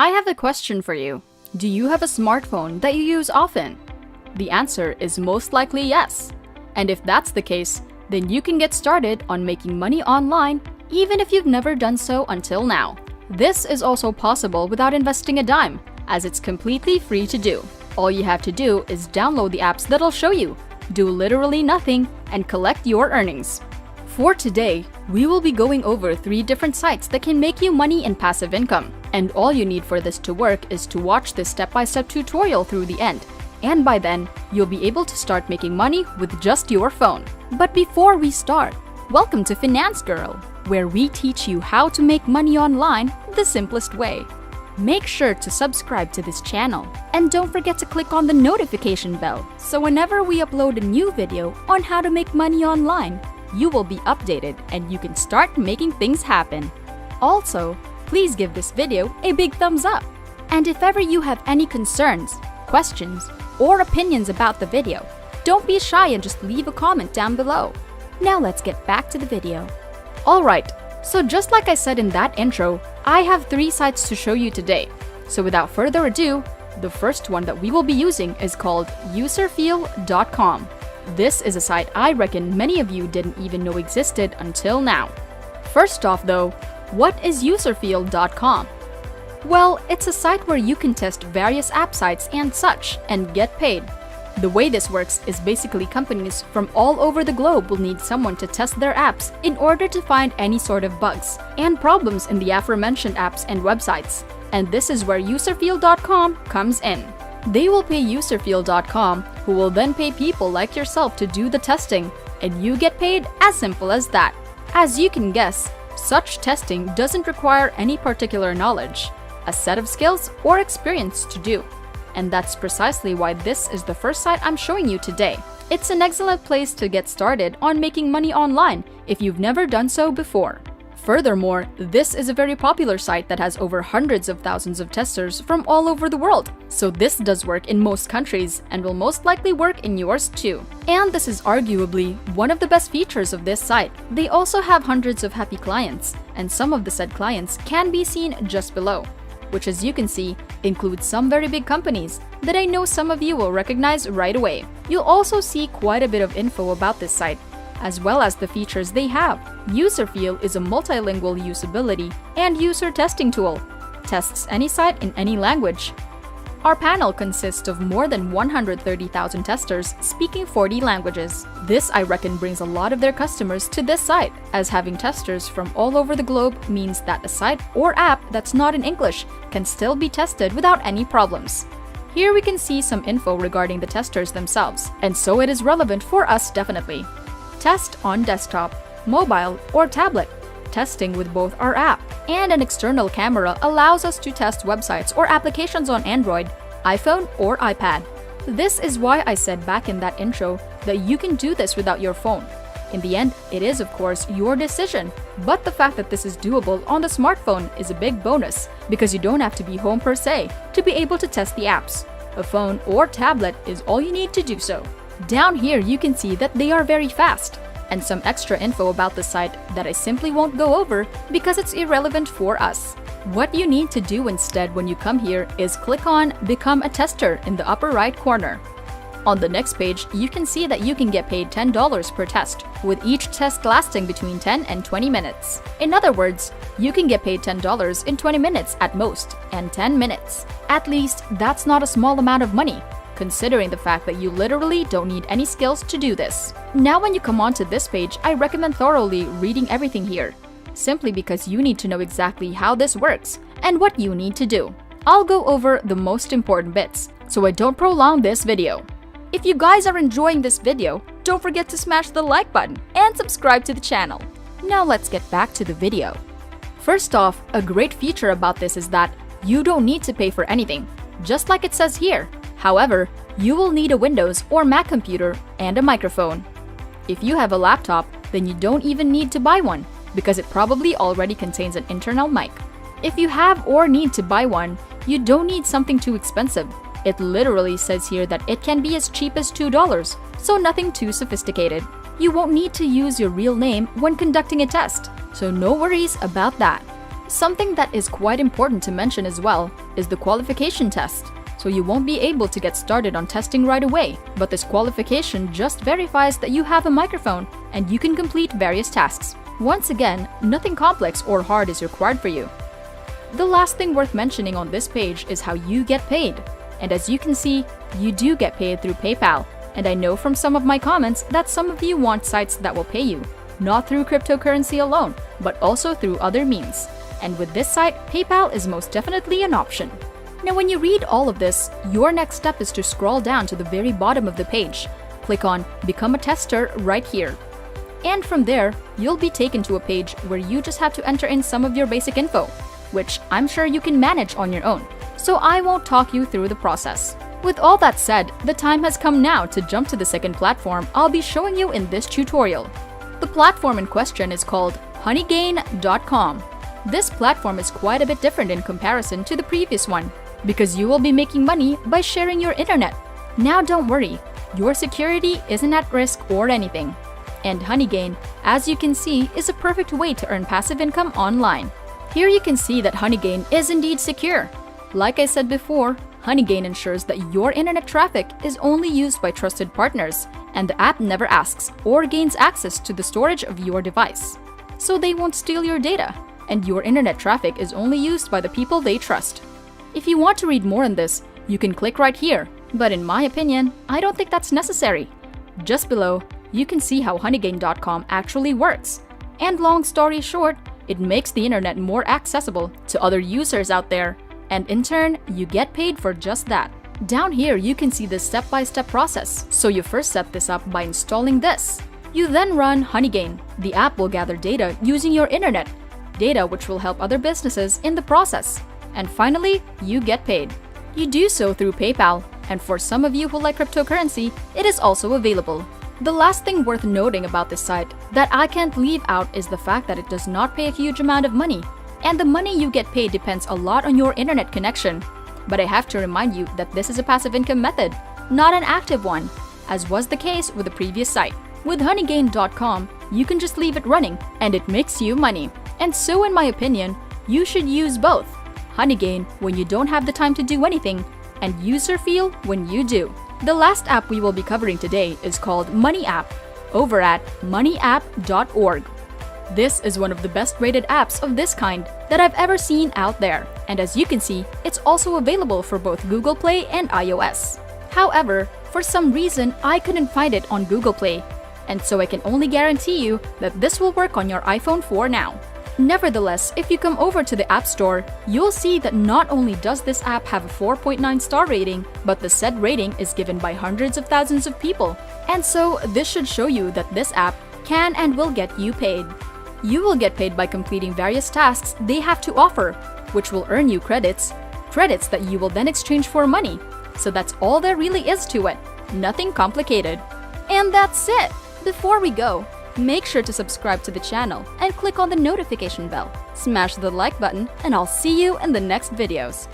I have a question for you. Do you have a smartphone that you use often? The answer is most likely yes. And if that's the case, then you can get started on making money online even if you've never done so until now. This is also possible without investing a dime, as it's completely free to do. All you have to do is download the apps that'll show you, do literally nothing, and collect your earnings. For today, we will be going over 3 different sites that can make you money and passive income. And all you need for this to work is to watch this step-by-step tutorial through the end. And by then, you'll be able to start making money with just your phone. But before we start, welcome to Finance Girl, where we teach you how to make money online the simplest way. Make sure to subscribe to this channel and don't forget to click on the notification bell so whenever we upload a new video on how to make money online, you will be updated and you can start making things happen. Also, please give this video a big thumbs up. And if ever you have any concerns, questions, or opinions about the video, don't be shy and just leave a comment down below. Now let's get back to the video. Alright, so just like I said in that intro, I have 3 sites to show you today. So without further ado, the first one that we will be using is called userfeel.com. This is a site I reckon many of you didn't even know existed until now. First off though, what is userfeel.com? Well, it's a site where you can test various app sites and such and get paid. The way this works is basically companies from all over the globe will need someone to test their apps in order to find any sort of bugs and problems in the aforementioned apps and websites. And this is where userfeel.com comes in. They will pay userfeel.com, who will then pay people like yourself to do the testing, and you get paid as simple as that. As you can guess, such testing doesn't require any particular knowledge, a set of skills, or experience to do. And that's precisely why this is the first site I'm showing you today. It's an excellent place to get started on making money online if you've never done so before. Furthermore, this is a very popular site that has over hundreds of thousands of testers from all over the world. So this does work in most countries and will most likely work in yours too. And this is arguably one of the best features of this site. They also have hundreds of happy clients, and some of the said clients can be seen just below, which as you can see, includes some very big companies that I know some of you will recognize right away. You'll also see quite a bit of info about this site, as well as the features they have. Userfeel is a multilingual usability and user testing tool. Tests any site in any language. Our panel consists of more than 130,000 testers speaking 40 languages. This I reckon brings a lot of their customers to this site, as having testers from all over the globe means that a site or app that's not in English can still be tested without any problems. Here we can see some info regarding the testers themselves, and so it is relevant for us definitely. Test on desktop, mobile, or tablet. Testing with both our app and an external camera allows us to test websites or applications on Android, iPhone, or iPad. This is why I said back in that intro that you can do this without your phone. In the end, it is of course your decision, but the fact that this is doable on the smartphone is a big bonus because you don't have to be home per se to be able to test the apps. A phone or tablet is all you need to do so. Down here you can see that they are very fast, and some extra info about the site that I simply won't go over because it's irrelevant for us. What you need to do instead when you come here is click on Become a Tester in the upper right corner. On the next page, you can see that you can get paid $10 per test, with each test lasting between 10 and 20 minutes. In other words, you can get paid $10 in 20 minutes at most, and 10 minutes. At least, that's not a small amount of money, considering the fact that you literally don't need any skills to do this. Now when you come onto this page, I recommend thoroughly reading everything here, simply because you need to know exactly how this works and what you need to do. I'll go over the most important bits, so I don't prolong this video. If you guys are enjoying this video, don't forget to smash the like button and subscribe to the channel. Now let's get back to the video. First off, a great feature about this is that you don't need to pay for anything, just like it says here. However, you will need a Windows or Mac computer and a microphone. If you have a laptop, then you don't even need to buy one, because it probably already contains an internal mic. If you have or need to buy one, you don't need something too expensive. It literally says here that it can be as cheap as $2, so nothing too sophisticated. You won't need to use your real name when conducting a test, so no worries about that. Something that is quite important to mention as well is the qualification test. So you won't be able to get started on testing right away, but this qualification just verifies that you have a microphone and you can complete various tasks. Once again, nothing complex or hard is required for you. The last thing worth mentioning on this page is how you get paid. And as you can see, you do get paid through PayPal. And I know from some of my comments that some of you want sites that will pay you, not through cryptocurrency alone, but also through other means. And with this site, PayPal is most definitely an option. Now when you read all of this, your next step is to scroll down to the very bottom of the page. Click on Become a Tester right here. And from there, you'll be taken to a page where you just have to enter in some of your basic info, which I'm sure you can manage on your own. So I won't talk you through the process. With all that said, the time has come now to jump to the second platform I'll be showing you in this tutorial. The platform in question is called honeygain.com. This platform is quite a bit different in comparison to the previous one, because you will be making money by sharing your internet. Now don't worry, your security isn't at risk or anything. And Honeygain, as you can see, is a perfect way to earn passive income online. Here you can see that Honeygain is indeed secure. Like I said before, Honeygain ensures that your internet traffic is only used by trusted partners, and the app never asks or gains access to the storage of your device. So they won't steal your data, and your internet traffic is only used by the people they trust. If you want to read more on this, you can click right here, but in my opinion, I don't think that's necessary. Just below, you can see how honeygain.com actually works. And long story short, it makes the internet more accessible to other users out there, and in turn, you get paid for just that. Down here, you can see the step-by-step process. So you first set this up by installing this. You then run Honeygain. The app will gather data using your internet, data which will help other businesses in the process. And finally, you get paid. You do so through PayPal, and for some of you who like cryptocurrency, it is also available. The last thing worth noting about this site that I can't leave out is the fact that it does not pay a huge amount of money, and the money you get paid depends a lot on your internet connection. But I have to remind you that this is a passive income method, not an active one, as was the case with the previous site. With honeygain.com, you can just leave it running and it makes you money. And so in my opinion, you should use both. Honeygain when you don't have the time to do anything, and Userfeel when you do. The last app we will be covering today is called MoneyApp, over at moneyapp.org. This is one of the best rated apps of this kind that I've ever seen out there, and as you can see, it's also available for both Google Play and iOS. However, for some reason, I couldn't find it on Google Play, and so I can only guarantee you that this will work on your iPhone 4 now. Nevertheless, if you come over to the App Store, you'll see that not only does this app have a 4.9 star rating, but the said rating is given by hundreds of thousands of people. And so this should show you that this app can and will get you paid. You will get paid by completing various tasks they have to offer, which will earn you credits that you will then exchange for money. So that's all there really is to it. Nothing complicated. And that's it! Before we go, make sure to subscribe to the channel and click on the notification bell. Smash the like button and I'll see you in the next videos.